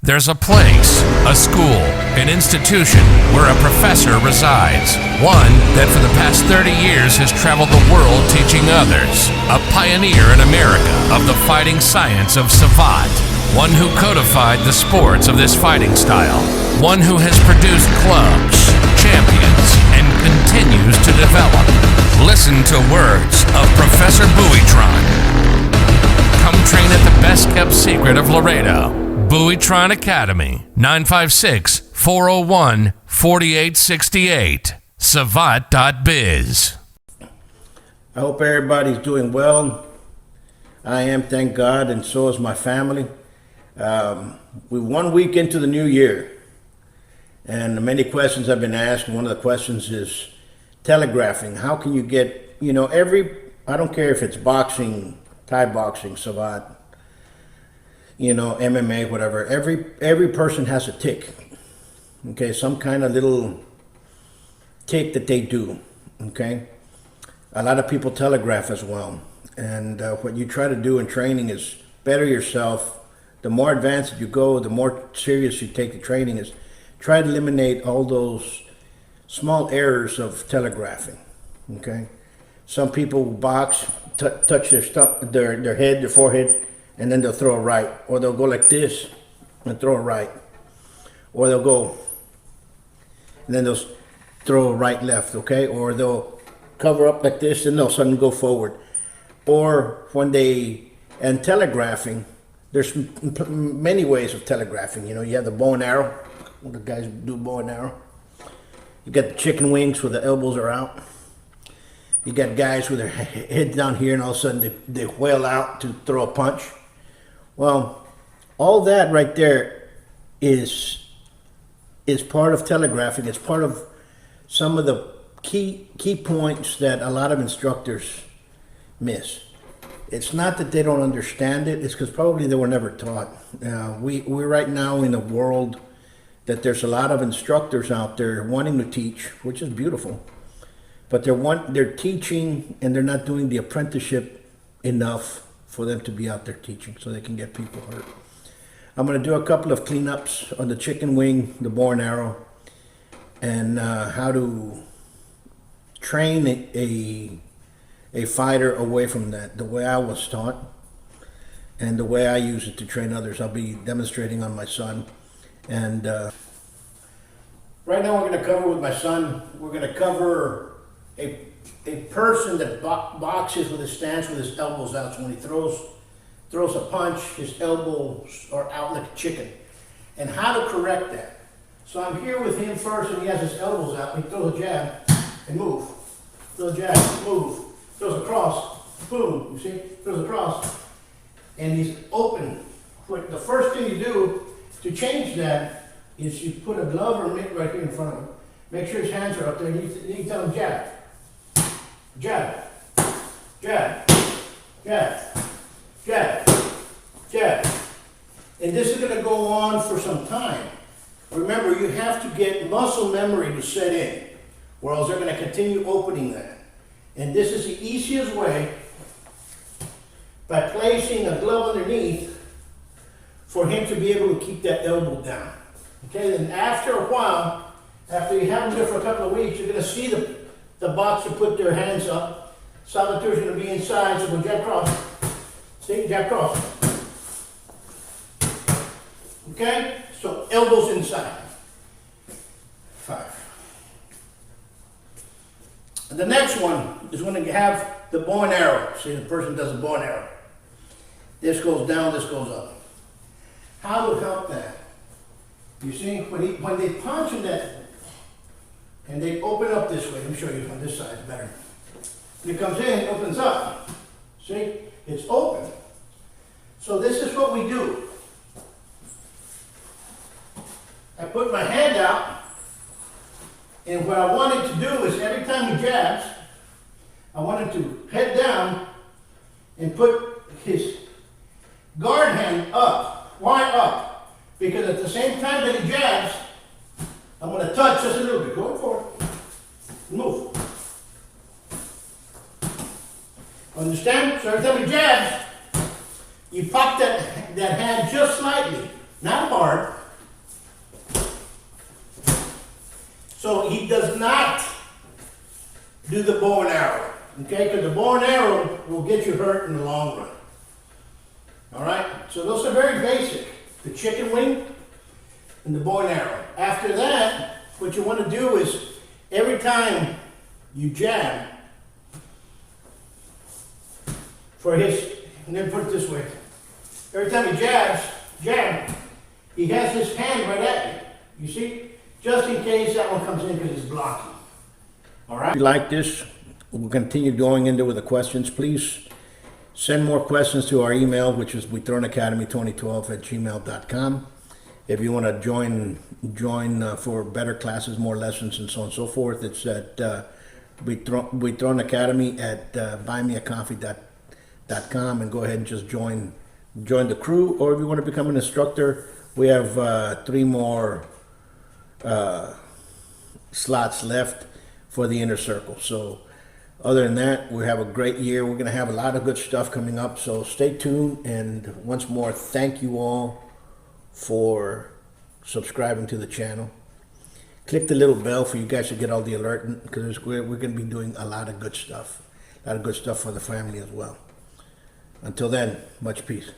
There's a place, a school, an institution where a professor resides. One that for the past 30 years has traveled the world teaching others. A pioneer in America of the fighting science of Savate. One who codified the sports of this fighting style. One who has produced clubs, champions, and continues to develop. Listen to words of Professor Buitron. Come train at the best kept secret of Laredo. Buitron Academy, 956-401-4868. Savate.biz. I hope everybody's doing well. I am, thank God, and so is my family. We're 1 week into the new year, and many questions have been asked. One of the questions is telegraphing. How can you get, I don't care if it's boxing, Thai boxing, Savate, MMA, whatever. Every person has a tick. Okay, some kind of little tick that they do. Okay, a lot of people telegraph as well. And what you try to do in training is better yourself. The more advanced you go, the more serious you take the training is try to eliminate all those small errors of telegraphing. Okay, some people box, touch their head, their forehead, and then they'll throw a right, or they'll go like this and throw a right, or they'll go and then they'll throw a right left, okay, or they'll cover up like this and they'll suddenly go forward. Or when and telegraphing, there's many ways of telegraphing. You have the bow and arrow, the guys do bow and arrow. You got the chicken wings where the elbows are out. You got guys with their head down here and all of a sudden they whale out to throw a punch. Well, all that right there is part of telegraphing. It's part of some of the key points that a lot of instructors miss. It's not that they don't understand it, it's because probably they were never taught. We're right now in a world that there's a lot of instructors out there wanting to teach, which is beautiful, but they're teaching and they're not doing the apprenticeship enough for them to be out there teaching so they can get people hurt. I'm going to do a couple of cleanups on the chicken wing, the bow and arrow, and how to train a fighter away from that, the way I was taught and the way I use it to train others. I'll be demonstrating on my son. And right now we're going to cover with my son, we're going to cover a person that boxes with his stance with his elbows out. So when he throws a punch, his elbows are out like a chicken. And how to correct that. So I'm here with him first and he has his elbows out. And he throws a jab and move. Throws a jab, move. Throws a cross, boom, you see? Throws a cross. And he's open. The first thing you do to change that is you put a glove or mitt right here in front of him. Make sure his hands are up there and you tell him jab. Jab, jab, jab, jab, jab. And this is going to go on for some time. Remember, you have to get muscle memory to set in, or else they're going to continue opening that. And this is the easiest way, by placing a glove underneath, for him to be able to keep that elbow down. Okay, then after a while, after you have him there for a couple of weeks, you're going to see the boxer put their hands up. Salvatore's going to be inside, so go jab cross. See, jab cross. Okay, so elbows inside. 5. And the next one is when you have the bow and arrow. See, the person does a bow and arrow. This goes down, this goes up. How to help that? You see, when they punch in that, and they open up this way. Let me show you on this side, it's better. When it comes in, it opens up. See, it's open. So this is what we do. I put my hand out, and what I wanted to do is every time he jabs, I wanted to head down and put his guard hand up. Why up? Because at the same time that he jabs, I'm going to touch just a little bit. Going forward. Move. Understand? So every time he jabs, you pop that hand just slightly. Not hard. does not do the bow and arrow, okay? Because the bow and arrow will get you hurt in the long run. All right, so those are very basic. The chicken wing and the bow and arrow. After that, what you want to do is every time you jab, for his, and then put it this way. Every time he jab, he has his hand right at you. You see? Just in case that one comes in because it's blocking. All right? If you like this, we'll continue going into with the questions. Please send more questions to our email, which is buitronacademy2012@gmail.com. If you want to join for better classes, more lessons, and so on and so forth, it's at Buitron Academy at buymeacoffee.com, and go ahead and just join the crew. Or if you want to become an instructor, we have 3 more slots left for the inner circle. So other than that, we have a great year. We're going to have a lot of good stuff coming up, so stay tuned. And once more, thank you all for subscribing to the channel. Click the little bell for you guys to get all the alert, because we're going to be doing a lot of good stuff for the family as well. Until then, much peace.